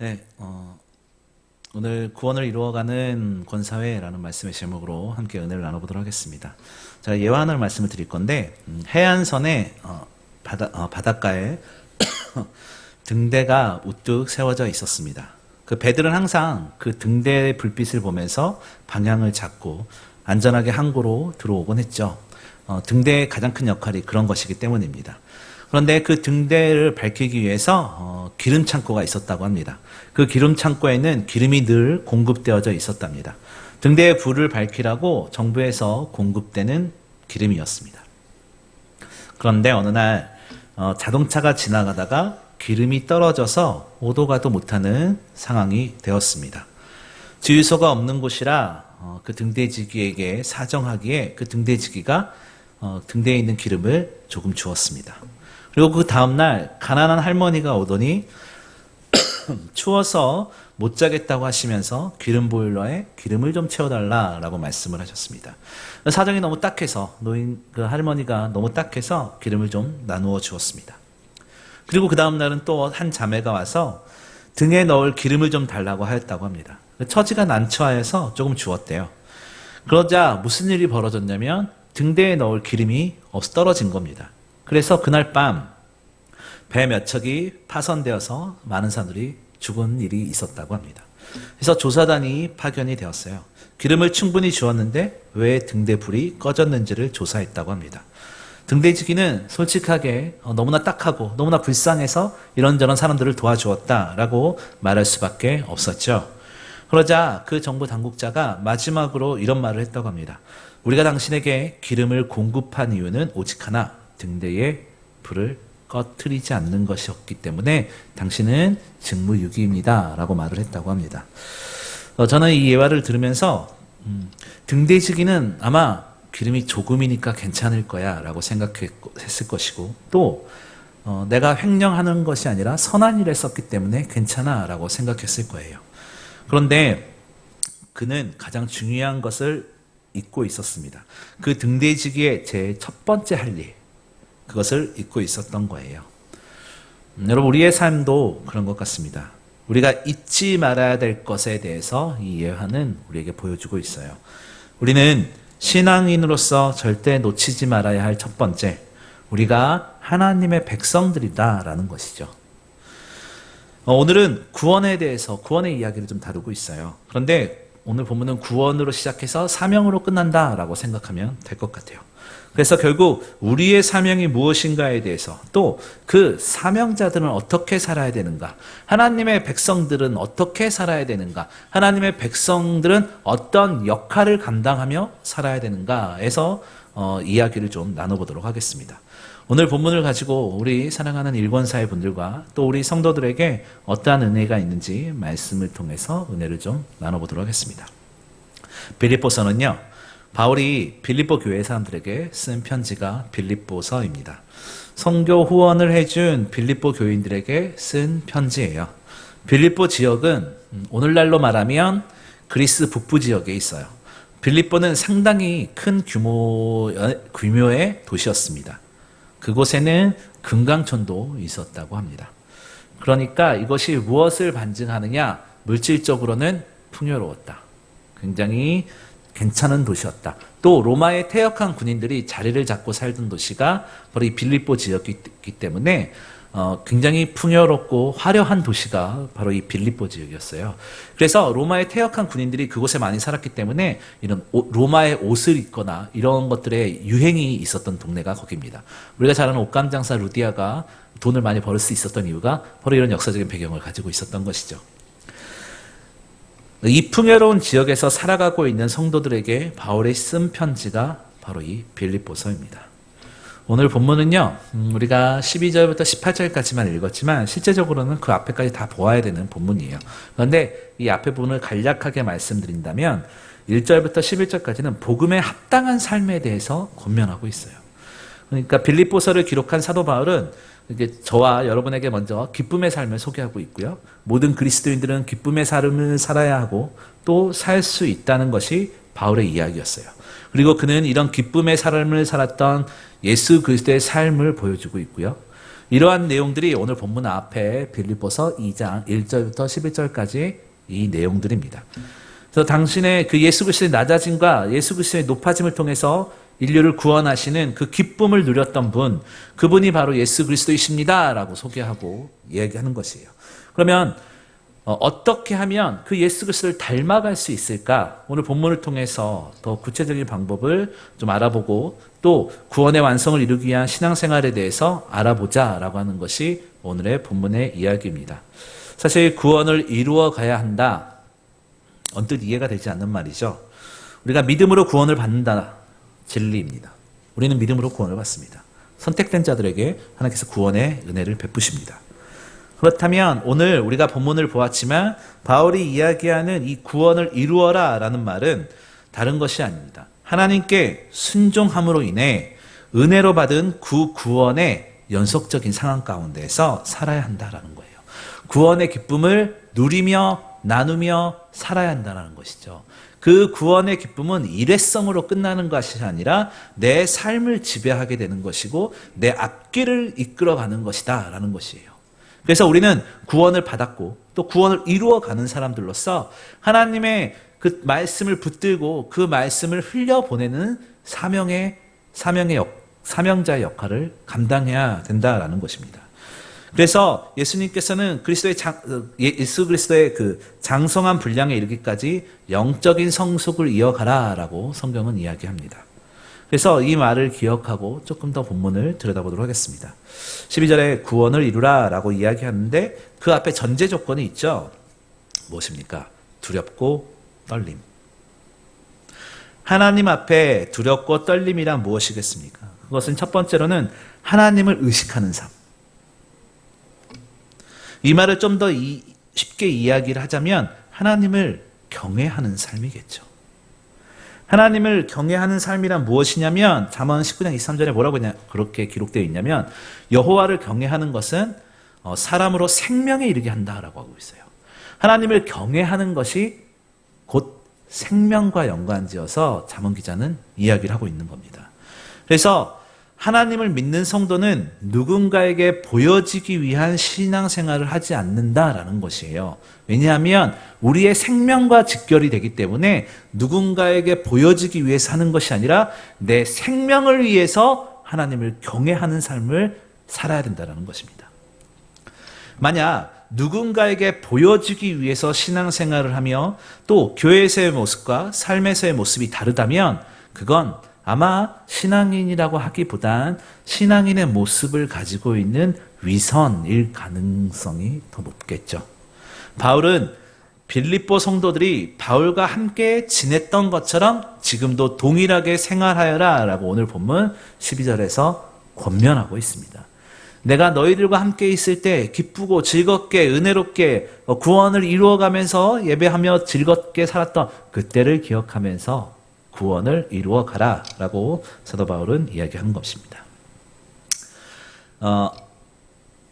네, 오늘 구원을 이루어가는 권사회라는 말씀의 제목으로 함께 은혜를 나눠보도록 하겠습니다. 제가 예화하는 말씀을 드릴 건데, 해안선에 바닷가에 등대가 우뚝 세워져 있었습니다. 그 배들은 항상 그 등대의 불빛을 보면서 방향을 잡고 안전하게 항구로 들어오곤 했죠. 등대의 가장 큰 역할이 그런 것이기 때문입니다. 그런데 그 등대를 밝히기 위해서 기름 창고가 있었다고 합니다. 그 기름 창고에는 기름이 늘 공급되어져 있었답니다. 등대의 불을 밝히라고 정부에서 공급되는 기름이었습니다. 그런데 어느 날 자동차가 지나가다가 기름이 떨어져서 오도 가도 못하는 상황이 되었습니다. 주유소가 없는 곳이라 그 등대지기에게 사정하기에 그 등대지기가 등대에 있는 기름을 조금 주었습니다. 그리고 그 다음날 가난한 할머니가 오더니 추워서 못 자겠다고 하시면서 기름 보일러에 기름을 좀 채워달라라고 말씀을 하셨습니다. 사정이 너무 딱해서 그 할머니가 너무 딱해서 기름을 좀 나누어 주었습니다. 그리고 그 다음날은 또 한 자매가 와서 등에 넣을 기름을 좀 달라고 하였다고 합니다. 처지가 난처하여서 조금 주었대요. 그러자 무슨 일이 벌어졌냐면 등대에 넣을 기름이 떨어진 겁니다. 그래서 그날 밤 배 몇 척이 파손되어서 많은 사람들이 죽은 일이 있었다고 합니다. 그래서 조사단이 파견이 되었어요. 기름을 충분히 주었는데 왜 등대 불이 꺼졌는지를 조사했다고 합니다. 등대지기는 솔직하게 너무나 딱하고 너무나 불쌍해서 이런저런 사람들을 도와주었다라고 말할 수밖에 없었죠. 그러자 그 정부 당국자가 마지막으로 이런 말을 했다고 합니다. 우리가 당신에게 기름을 공급한 이유는 오직 하나, 등대의 불을 꺼트리지 않는 것이었기 때문에 당신은 직무유기입니다 라고 말을 했다고 합니다. 저는 이 예화를 들으면서 등대지기는 아마 기름이 조금이니까 괜찮을 거야 라고 생각했을 것이고 또 내가 횡령하는 것이 아니라 선한 일을 썼기 때문에 괜찮아 라고 생각했을 거예요. 그런데 그는 가장 중요한 것을 잊고 있었습니다. 그 등대지기의 제 첫 번째 할 일, 그것을 잊고 있었던 거예요. 여러분, 우리의 삶도 그런 것 같습니다. 우리가 잊지 말아야 될 것에 대해서 이 예화는 우리에게 보여주고 있어요. 우리는 신앙인으로서 절대 놓치지 말아야 할 첫 번째, 우리가 하나님의 백성들이다라는 것이죠. 오늘은 구원에 대해서 구원의 이야기를 좀 다루고 있어요. 그런데 오늘 본문은 구원으로 시작해서 사명으로 끝난다라고 생각하면 될 것 같아요. 그래서 결국 우리의 사명이 무엇인가에 대해서 또 그 사명자들은 어떻게 살아야 되는가, 하나님의 백성들은 어떻게 살아야 되는가, 하나님의 백성들은 어떤 역할을 감당하며 살아야 되는가에서 이야기를 좀 나눠보도록 하겠습니다. 오늘 본문을 가지고 우리 사랑하는 일권사의 분들과 또 우리 성도들에게 어떠한 은혜가 있는지 말씀을 통해서 은혜를 좀 나눠보도록 하겠습니다. 빌립보서는요, 바울이 빌립보 교회 사람들에게 쓴 편지가 빌립보서입니다. 선교 후원을 해준 빌립보 교인들에게 쓴 편지예요. 빌립보 지역은 오늘날로 말하면 그리스 북부 지역에 있어요. 빌립보는 상당히 큰 규모의 도시였습니다. 그곳에는 금강천도 있었다고 합니다. 그러니까 이것이 무엇을 반증하느냐? 물질적으로는 풍요로웠다. 굉장히 괜찮은 도시였다. 또 로마의 퇴역한 군인들이 자리를 잡고 살던 도시가 바로 이 빌립보 지역이기 때문에 굉장히 풍요롭고 화려한 도시가 바로 이 빌립보 지역이었어요. 그래서 로마의 퇴역한 군인들이 그곳에 많이 살았기 때문에 이런 로마의 옷을 입거나 이런 것들의 유행이 있었던 동네가 거기입니다. 우리가 잘 아는 옷감 장사 루디아가 돈을 많이 벌을 수 있었던 이유가 바로 이런 역사적인 배경을 가지고 있었던 것이죠. 이 풍요로운 지역에서 살아가고 있는 성도들에게 바울이 쓴 편지가 바로 이 빌립보서입니다. 오늘 본문은요, 우리가 12절부터 18절까지만 읽었지만 실제적으로는 그 앞에까지 다 보아야 되는 본문이에요. 그런데 이 앞에 부분을 간략하게 말씀드린다면 1절부터 11절까지는 복음에 합당한 삶에 대해서 권면하고 있어요. 그러니까 빌립보서를 기록한 사도 바울은 이게 저와 여러분에게 먼저 기쁨의 삶을 소개하고 있고요. 모든 그리스도인들은 기쁨의 삶을 살아야 하고 또 살 수 있다는 것이 바울의 이야기였어요. 그리고 그는 이런 기쁨의 삶을 살았던 예수 그리스도의 삶을 보여주고 있고요. 이러한 내용들이 오늘 본문 앞에 빌립보서 2장 1절부터 11절까지 이 내용들입니다. 그래서 당신의 그 예수 그리스도의 낮아짐과 예수 그리스도의 높아짐을 통해서 인류를 구원하시는 그 기쁨을 누렸던 분, 그분이 바로 예수 그리스도이십니다라고 소개하고 얘기하는 것이에요. 그러면 어떻게 하면 그 예수 그리스도를 닮아갈 수 있을까? 오늘 본문을 통해서 더 구체적인 방법을 좀 알아보고 또 구원의 완성을 이루기 위한 신앙생활에 대해서 알아보자라고 하는 것이 오늘의 본문의 이야기입니다. 사실 구원을 이루어 가야 한다. 언뜻 이해가 되지 않는 말이죠. 우리가 믿음으로 구원을 받는다. 진리입니다. 우리는 믿음으로 구원을 받습니다. 선택된 자들에게 하나님께서 구원의 은혜를 베푸십니다. 그렇다면 오늘 우리가 본문을 보았지만 바울이 이야기하는 이 구원을 이루어라 라는 말은 다른 것이 아닙니다. 하나님께 순종함으로 인해 은혜로 받은 그 구원의 연속적인 상황 가운데에서 살아야 한다라는 거예요. 구원의 기쁨을 누리며 나누며 살아야 한다는 것이죠. 그 구원의 기쁨은 일회성으로 끝나는 것이 아니라 내 삶을 지배하게 되는 것이고 내 앞길을 이끌어가는 것이다 라는 것이에요. 그래서 우리는 구원을 받았고 또 구원을 이루어가는 사람들로서 하나님의 그 말씀을 붙들고 그 말씀을 흘려보내는 사명자의 역할을 감당해야 된다라는 것입니다. 그래서 예수님께서는 예수 그리스도의 그 장성한 분량에 이르기까지 영적인 성숙을 이어가라라고 성경은 이야기합니다. 그래서 이 말을 기억하고 조금 더 본문을 들여다보도록 하겠습니다. 12절에 구원을 이루라라고 이야기하는데 그 앞에 전제 조건이 있죠. 무엇입니까? 두렵고 떨림. 하나님 앞에 두렵고 떨림이란 무엇이겠습니까? 그것은 첫 번째로는 하나님을 의식하는 삶. 이 말을 좀 더 쉽게 이야기를 하자면 하나님을 경외하는 삶이겠죠. 하나님을 경외하는 삶이란 무엇이냐면 잠언 19장 23절에 뭐라고 그렇게 기록되어 있냐면 여호와를 경외하는 것은 사람으로 생명에 이르게 한다라고 하고 있어요. 하나님을 경외하는 것이 곧 생명과 연관지어서 잠언 기자는 이야기를 하고 있는 겁니다. 그래서 하나님을 믿는 성도는 누군가에게 보여지기 위한 신앙생활을 하지 않는다라는 것이에요. 왜냐하면 우리의 생명과 직결이 되기 때문에 누군가에게 보여지기 위해서 하는 것이 아니라 내 생명을 위해서 하나님을 경외하는 삶을 살아야 된다는 것입니다. 만약 누군가에게 보여지기 위해서 신앙생활을 하며 또 교회에서의 모습과 삶에서의 모습이 다르다면 그건 아마 신앙인이라고 하기보단 신앙인의 모습을 가지고 있는 위선일 가능성이 더 높겠죠. 바울은 빌립보 성도들이 바울과 함께 지냈던 것처럼 지금도 동일하게 생활하여라 라고 오늘 본문 12절에서 권면하고 있습니다. 내가 너희들과 함께 있을 때 기쁘고 즐겁게 은혜롭게 구원을 이루어가면서 예배하며 즐겁게 살았던 그때를 기억하면서 구원을 이루어 가라 라고 사도 바울은 이야기하는 것입니다.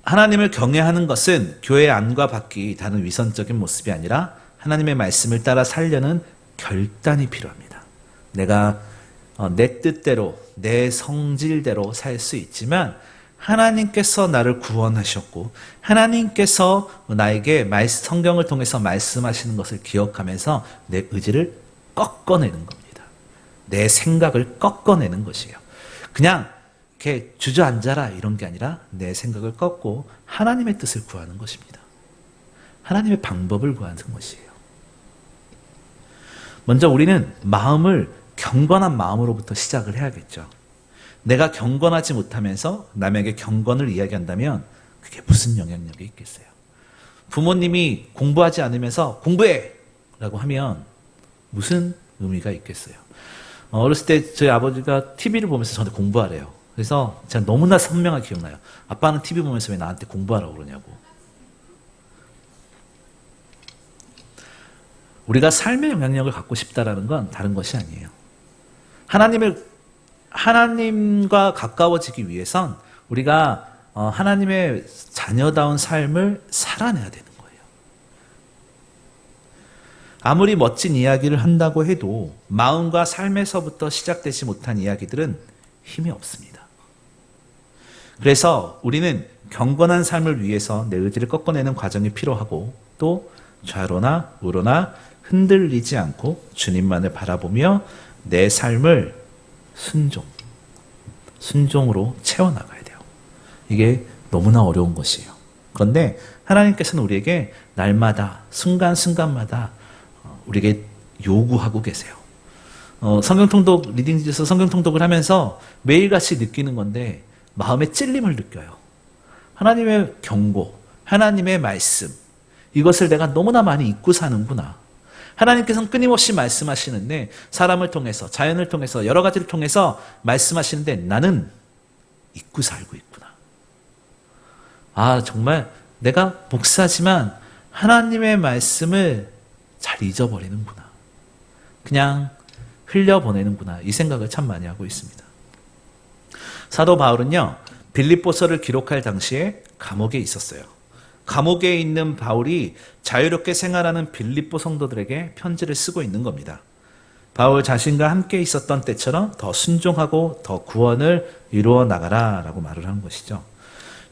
하나님을 경외하는 것은 교회 안과 밖이 다른 위선적인 모습이 아니라 하나님의 말씀을 따라 살려는 결단이 필요합니다. 내가 내 뜻대로 내 성질대로 살 수 있지만 하나님께서 나를 구원하셨고 하나님께서 나에게 성경을 통해서 말씀하시는 것을 기억하면서 내 의지를 꺾어내는 겁니다. 내 생각을 꺾어내는 것이에요. 그냥 이렇게 주저앉아라 이런 게 아니라 내 생각을 꺾고 하나님의 뜻을 구하는 것입니다. 하나님의 방법을 구하는 것이에요. 먼저 우리는 마음을 경건한 마음으로부터 시작을 해야겠죠. 내가 경건하지 못하면서 남에게 경건을 이야기한다면 그게 무슨 영향력이 있겠어요? 부모님이 공부하지 않으면서 공부해! 라고 하면 무슨 의미가 있겠어요? 어렸을 때 저희 아버지가 TV를 보면서 저한테 공부하래요. 그래서 제가 너무나 선명하게 기억나요. 아빠는 TV 보면서 왜 나한테 공부하라고 그러냐고. 우리가 삶의 영향력을 갖고 싶다라는 건 다른 것이 아니에요. 하나님과 가까워지기 위해선 우리가 하나님의 자녀다운 삶을 살아내야 되는 거예요. 아무리 멋진 이야기를 한다고 해도 마음과 삶에서부터 시작되지 못한 이야기들은 힘이 없습니다. 그래서 우리는 경건한 삶을 위해서 내 의지를 꺾어내는 과정이 필요하고 또 좌로나 우로나 흔들리지 않고 주님만을 바라보며 내 삶을 순종으로 채워나가야 돼요. 이게 너무나 어려운 것이에요. 그런데 하나님께서는 우리에게 날마다 순간순간마다 우리에게 요구하고 계세요. 성경통독 리딩지에서 성경통독을 하면서 매일같이 느끼는 건데 마음의 찔림을 느껴요. 하나님의 경고, 하나님의 말씀, 이것을 내가 너무나 많이 잊고 사는구나. 하나님께서는 끊임없이 말씀하시는데 사람을 통해서, 자연을 통해서, 여러 가지를 통해서 말씀하시는데 나는 잊고 살고 있구나. 아, 정말 내가 목사지만 하나님의 말씀을 잘 잊어버리는구나. 그냥 흘려보내는구나. 이 생각을 참 많이 하고 있습니다. 사도 바울은요, 빌립보서를 기록할 당시에 감옥에 있었어요. 감옥에 있는 바울이 자유롭게 생활하는 빌립보 성도들에게 편지를 쓰고 있는 겁니다. 바울 자신과 함께 있었던 때처럼 더 순종하고 더 구원을 이루어 나가라 라고 말을 하는 것이죠.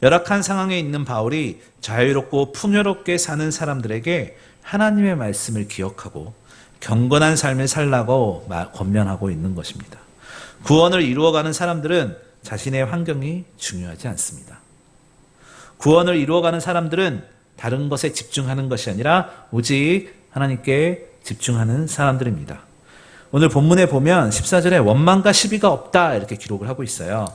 열악한 상황에 있는 바울이 자유롭고 풍요롭게 사는 사람들에게 하나님의 말씀을 기억하고 경건한 삶을 살라고 권면하고 있는 것입니다. 구원을 이루어가는 사람들은 자신의 환경이 중요하지 않습니다. 구원을 이루어가는 사람들은 다른 것에 집중하는 것이 아니라 오직 하나님께 집중하는 사람들입니다. 오늘 본문에 보면 14절에 원망과 시비가 없다 이렇게 기록을 하고 있어요.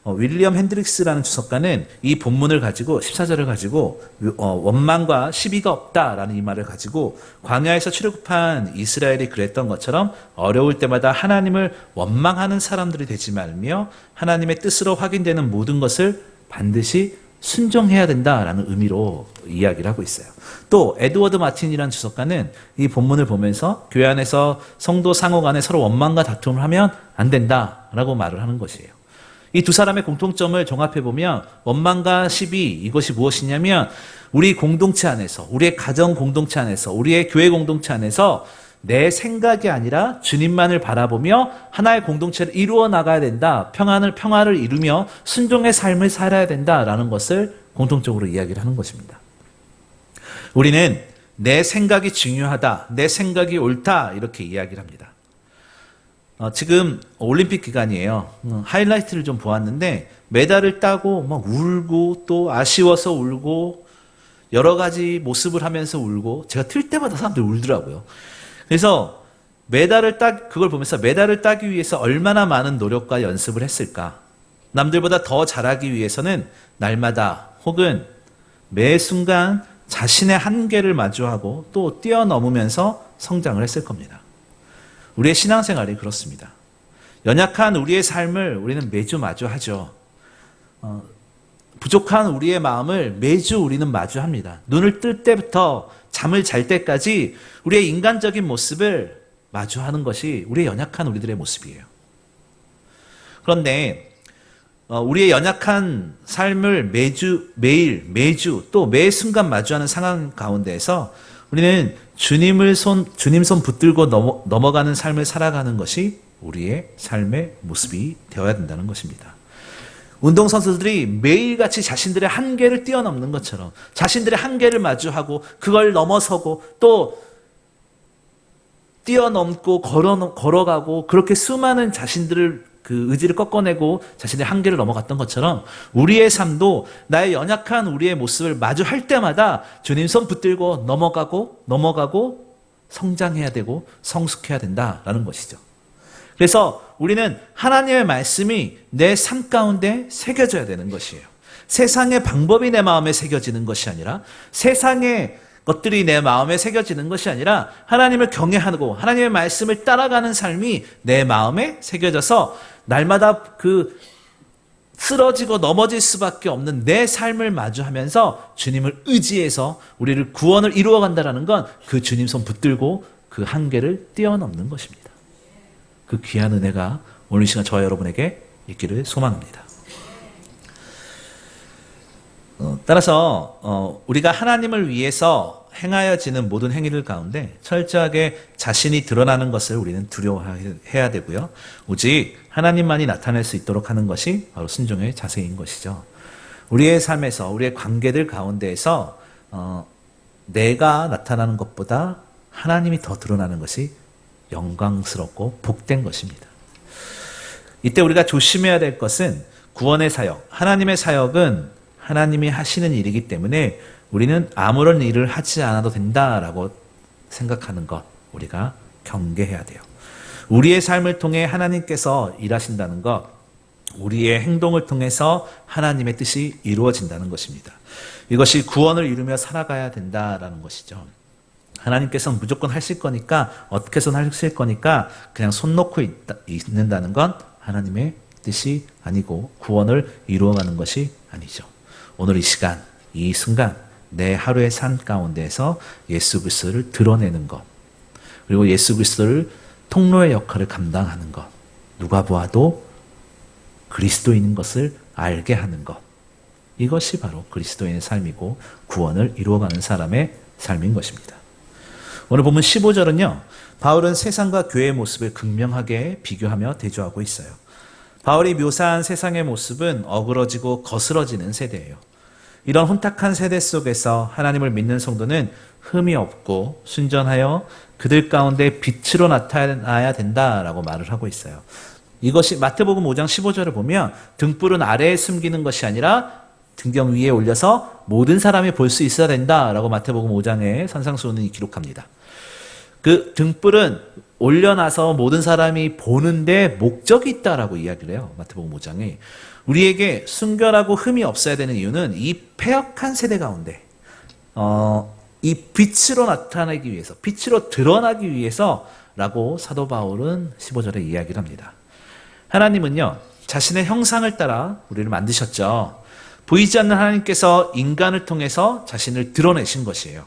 윌리엄 핸드릭스라는 주석가는 이 본문을 가지고 14절을 가지고 원망과 시비가 없다라는 이 말을 가지고 광야에서 출애굽한 이스라엘이 그랬던 것처럼 어려울 때마다 하나님을 원망하는 사람들이 되지 말며 하나님의 뜻으로 확인되는 모든 것을 반드시 순종해야 된다라는 의미로 이야기를 하고 있어요. 또 에드워드 마틴이라는 주석가는 이 본문을 보면서 교회 안에서 성도 상호 간에 서로 원망과 다툼을 하면 안 된다라고 말을 하는 것이에요. 이 두 사람의 공통점을 종합해보면 원망과 시비, 이것이 무엇이냐면 우리 공동체 안에서, 우리의 가정 공동체 안에서, 우리의 교회 공동체 안에서 내 생각이 아니라 주님만을 바라보며 하나의 공동체를 이루어 나가야 된다. 평화를 이루며 순종의 삶을 살아야 된다라는 것을 공통적으로 이야기를 하는 것입니다. 우리는 내 생각이 중요하다, 내 생각이 옳다 이렇게 이야기를 합니다. 지금 올림픽 기간이에요. 하이라이트를 좀 보았는데 메달을 따고 막 울고 또 아쉬워서 울고 여러 가지 모습을 하면서 울고 제가 틀 때마다 사람들이 울더라고요. 그래서 그걸 보면서 메달을 따기 위해서 얼마나 많은 노력과 연습을 했을까. 남들보다 더 잘하기 위해서는 날마다 혹은 매 순간 자신의 한계를 마주하고 또 뛰어넘으면서 성장을 했을 겁니다. 우리의 신앙생활이 그렇습니다. 연약한 우리의 삶을 우리는 매주 마주하죠. 부족한 우리의 마음을 매주 우리는 마주합니다. 눈을 뜰 때부터 잠을 잘 때까지 우리의 인간적인 모습을 마주하는 것이 우리의 연약한 우리들의 모습이에요. 그런데 우리의 연약한 삶을 매주 또 매 순간 마주하는 상황 가운데에서 우리는 주님 손 붙들고 넘어가는 삶을 살아가는 것이 우리의 삶의 모습이 되어야 된다는 것입니다. 운동선수들이 매일같이 자신들의 한계를 뛰어넘는 것처럼 자신들의 한계를 마주하고 그걸 넘어서고 또 뛰어넘고 걸어가고 그렇게 수많은 자신들을 그 의지를 꺾어내고 자신의 한계를 넘어갔던 것처럼 우리의 삶도 나의 연약한 우리의 모습을 마주할 때마다 주님 손 붙들고 넘어가고 성장해야 되고 성숙해야 된다라는 것이죠. 그래서 우리는 하나님의 말씀이 내 삶 가운데 새겨져야 되는 것이에요. 세상의 방법이 내 마음에 새겨지는 것이 아니라 세상의 것들이 내 마음에 새겨지는 것이 아니라 하나님을 경외하고 하나님의 말씀을 따라가는 삶이 내 마음에 새겨져서 날마다 그 쓰러지고 넘어질 수밖에 없는 내 삶을 마주하면서 주님을 의지해서 우리를 구원을 이루어간다는 건 그 주님 손 붙들고 그 한계를 뛰어넘는 것입니다. 그 귀한 은혜가 오늘 이 시간 저와 여러분에게 있기를 소망합니다. 따라서 우리가 하나님을 위해서 행하여지는 모든 행위들 가운데 철저하게 자신이 드러나는 것을 우리는 두려워해야 되고요. 오직 하나님만이 나타낼 수 있도록 하는 것이 바로 순종의 자세인 것이죠. 우리의 삶에서, 우리의 관계들 가운데에서 내가 나타나는 것보다 하나님이 더 드러나는 것이 영광스럽고 복된 것입니다. 이때 우리가 조심해야 될 것은 구원의 사역, 하나님의 사역은 하나님이 하시는 일이기 때문에 우리는 아무런 일을 하지 않아도 된다라고 생각하는 것, 우리가 경계해야 돼요. 우리의 삶을 통해 하나님께서 일하신다는 것, 우리의 행동을 통해서 하나님의 뜻이 이루어진다는 것입니다. 이것이 구원을 이루며 살아가야 된다라는 것이죠. 하나님께서는 무조건 하실 거니까, 어떻게 해서는 하실 거니까 그냥 손 놓고 있는다는 건 하나님의 뜻이 아니고 구원을 이루어가는 것이 아니죠. 오늘 이 시간, 이 순간 내 하루의 삶 가운데에서 예수 그리스도를 드러내는 것, 그리고 예수 그리스도를 통로의 역할을 감당하는 것, 누가 보아도 그리스도인인 것을 알게 하는 것, 이것이 바로 그리스도인의 삶이고 구원을 이루어가는 사람의 삶인 것입니다. 오늘 본문 15절은요, 바울은 세상과 교회의 모습을 극명하게 비교하며 대조하고 있어요. 바울이 묘사한 세상의 모습은 어그러지고 거스러지는 세대예요. 이런 혼탁한 세대 속에서 하나님을 믿는 성도는 흠이 없고 순전하여 그들 가운데 빛으로 나타나야 된다라고 말을 하고 있어요. 이것이 마태복음 5장 15절을 보면 등불은 아래에 숨기는 것이 아니라 등경 위에 올려서 모든 사람이 볼 수 있어야 된다라고 마태복음 5장의 산상수훈이 기록합니다. 그 등불은 올려놔서 모든 사람이 보는데 목적이 있다라고 이야기를 해요. 마태복음 5장에. 우리에게 순결하고 흠이 없어야 되는 이유는 이 패역한 세대 가운데 이 빛으로 나타나기 위해서, 빛으로 드러나기 위해서라고 사도 바울은 15절에 이야기를 합니다. 하나님은요, 자신의 형상을 따라 우리를 만드셨죠. 보이지 않는 하나님께서 인간을 통해서 자신을 드러내신 것이에요.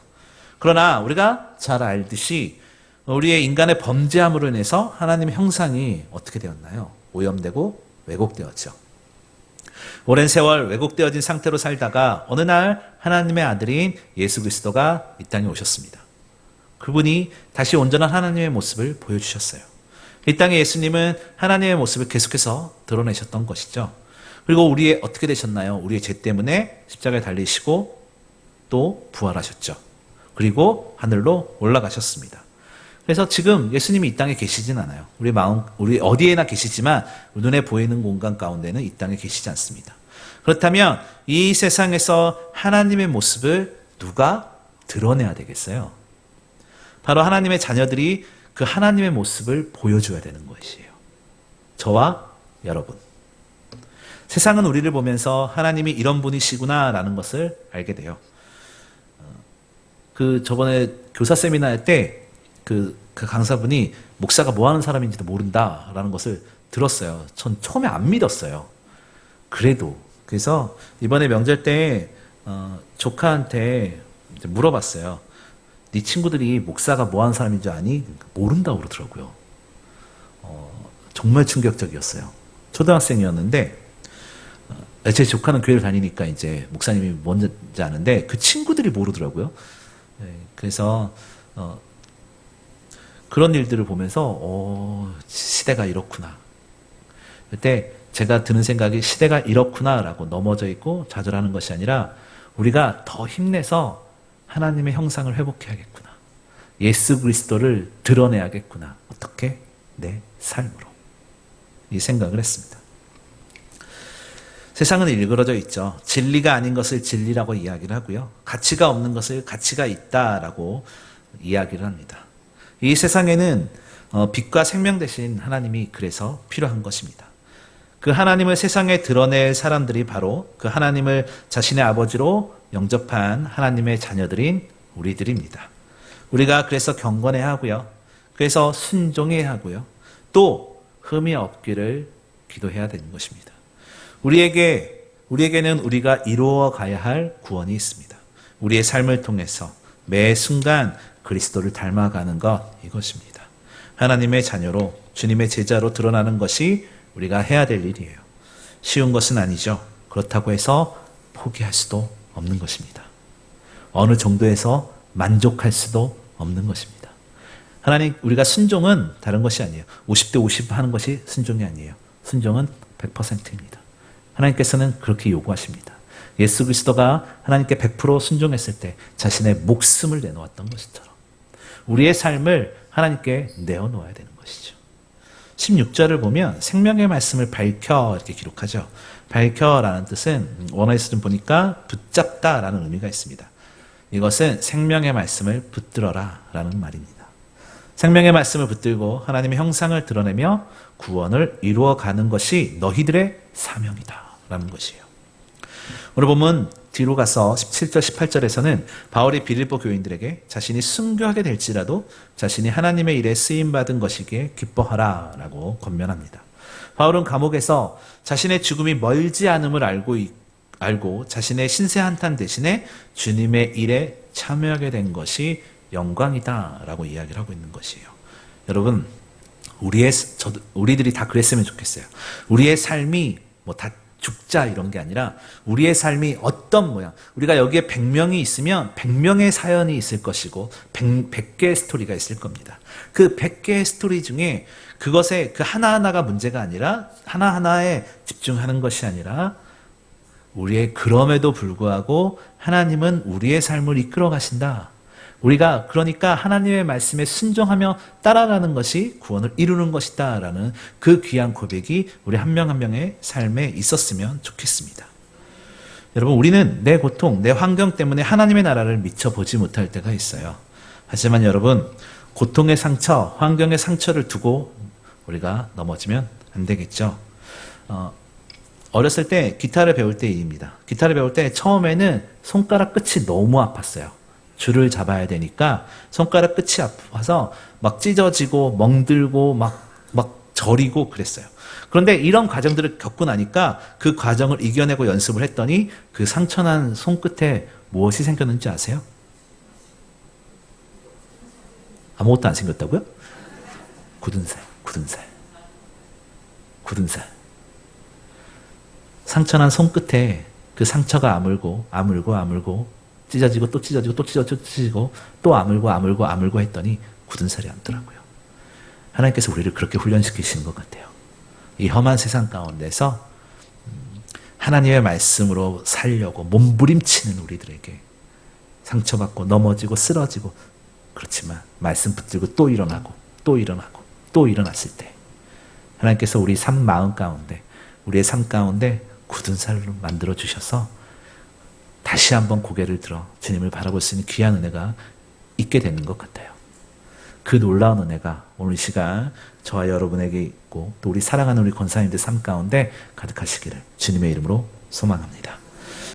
그러나 우리가 잘 알듯이 우리의 인간의 범죄함으로 인해서 하나님의 형상이 어떻게 되었나요? 오염되고 왜곡되었죠. 오랜 세월 왜곡되어진 상태로 살다가 어느 날 하나님의 아들인 예수 그리스도가 이 땅에 오셨습니다. 그분이 다시 온전한 하나님의 모습을 보여주셨어요. 이 땅에 예수님은 하나님의 모습을 계속해서 드러내셨던 것이죠. 그리고 우리의 어떻게 되셨나요? 우리의 죄 때문에 십자가에 달리시고 또 부활하셨죠. 그리고 하늘로 올라가셨습니다. 그래서 지금 예수님이 이 땅에 계시진 않아요. 우리 어디에나 계시지만 눈에 보이는 공간 가운데는 이 땅에 계시지 않습니다. 그렇다면 이 세상에서 하나님의 모습을 누가 드러내야 되겠어요? 바로 하나님의 자녀들이 그 하나님의 모습을 보여줘야 되는 것이에요. 저와 여러분. 세상은 우리를 보면서 하나님이 이런 분이시구나라는 것을 알게 돼요. 저번에 교사 세미나 할 때 그 강사분이 목사가 뭐 하는 사람인지도 모른다라는 것을 들었어요. 전 처음에 안 믿었어요. 그래서 이번에 명절 때 조카한테 이제 물어봤어요. 네 친구들이 목사가 뭐 하는 사람인 줄 아니? 모른다고 그러더라고요. 정말 충격적이었어요. 초등학생이었는데 제 조카는 교회를 다니니까 이제 목사님이 뭔지 아는데 그 친구들이 모르더라고요. 그래서 그런 일들을 보면서 시대가 이렇구나. 그때 제가 드는 생각이 시대가 이렇구나라고 넘어져 있고 좌절하는 것이 아니라 우리가 더 힘내서 하나님의 형상을 회복해야겠구나. 예수 그리스도를 드러내야겠구나. 어떻게? 내 삶으로. 이 생각을 했습니다. 세상은 일그러져 있죠. 진리가 아닌 것을 진리라고 이야기를 하고요. 가치가 없는 것을 가치가 있다라고 이야기를 합니다. 이 세상에는 빛과 생명 되신 하나님이 그래서 필요한 것입니다. 그 하나님을 세상에 드러낼 사람들이 바로 그 하나님을 자신의 아버지로 영접한 하나님의 자녀들인 우리들입니다. 우리가 그래서 경건해야 하고요. 그래서 순종해야 하고요. 또 흠이 없기를 기도해야 되는 것입니다. 우리에게는 우리가 이루어 가야 할 구원이 있습니다. 우리의 삶을 통해서 매 순간 그리스도를 닮아가는 것, 이것입니다. 하나님의 자녀로, 주님의 제자로 드러나는 것이 우리가 해야 될 일이에요. 쉬운 것은 아니죠. 그렇다고 해서 포기할 수도 없는 것입니다. 어느 정도에서 만족할 수도 없는 것입니다. 하나님, 우리가 순종은 다른 것이 아니에요. 50대 50 하는 것이 순종이 아니에요. 순종은 100%입니다. 하나님께서는 그렇게 요구하십니다. 예수 그리스도가 하나님께 100% 순종했을 때 자신의 목숨을 내놓았던 것처럼 우리의 삶을 하나님께 내어놓아야 되는 것이죠. 16절을 보면 생명의 말씀을 밝혀 이렇게 기록하죠. 밝혀라는 뜻은 원어에서 좀 보니까 붙잡다라는 의미가 있습니다. 이것은 생명의 말씀을 붙들어라 라는 말입니다. 생명의 말씀을 붙들고 하나님의 형상을 드러내며 구원을 이루어가는 것이 너희들의 사명이다 라는 것이에요. 오늘 보면 뒤로 가서 17절 18절에서는 바울이 빌립보 교인들에게 자신이 순교하게 될지라도 자신이 하나님의 일에 쓰임받은 것이기에 기뻐하라 라고 권면합니다. 바울은 감옥에서 자신의 죽음이 멀지 않음을 알고 자신의 신세 한탄 대신에 주님의 일에 참여하게 된 것이 영광이다 라고 이야기를 하고 있는 것이에요. 여러분, 우리들이 다 그랬으면 좋겠어요. 우리의 삶이 뭐 다 죽자 이런 게 아니라 우리의 삶이 어떤 모양, 우리가 여기에 100명이 있으면 100명의 사연이 있을 것이고 100개의 스토리가 있을 겁니다. 그 100개의 스토리 중에 그것에 그 하나하나가 문제가 아니라 하나하나에 집중하는 것이 아니라 우리의 그럼에도 불구하고 하나님은 우리의 삶을 이끌어 가신다. 우리가 그러니까 하나님의 말씀에 순종하며 따라가는 것이 구원을 이루는 것이다 라는 그 귀한 고백이 우리 한 명 한 명의 삶에 있었으면 좋겠습니다. 여러분, 우리는 내 고통, 내 환경 때문에 하나님의 나라를 미처 보지 못할 때가 있어요. 하지만 여러분, 고통의 상처, 환경의 상처를 두고 우리가 넘어지면 안 되겠죠. 어렸을 때 기타를 배울 때 일입니다. 기타를 배울 때 처음에는 손가락 끝이 너무 아팠어요. 줄을 잡아야 되니까 손가락 끝이 아파서 막 찢어지고 멍들고 막 저리고 그랬어요. 그런데 이런 과정들을 겪고 나니까 그 과정을 이겨내고 연습을 했더니 그 상처난 손끝에 무엇이 생겼는지 아세요? 아무것도 안 생겼다고요? 굳은 살. 상처난 손끝에 그 상처가 아물고 찢어지고 또 찢어지고 또 아물고 했더니 굳은 살이 남더라고요. 하나님께서 우리를 그렇게 훈련시키시는 것 같아요. 이 험한 세상 가운데서 하나님의 말씀으로 살려고 몸부림치는 우리들에게 상처받고 넘어지고 쓰러지고 그렇지만 말씀 붙들고 또 일어났을 때 하나님께서 우리 우리의 삶 가운데 굳은 살로 만들어 주셔서 다시 한번 고개를 들어 주님을 바라볼 수 있는 귀한 은혜가 있게 되는 것 같아요. 그 놀라운 은혜가 오늘 이 시간 저와 여러분에게 있고 또 우리 사랑하는 우리 권사님들 삶 가운데 가득하시기를 주님의 이름으로 소망합니다.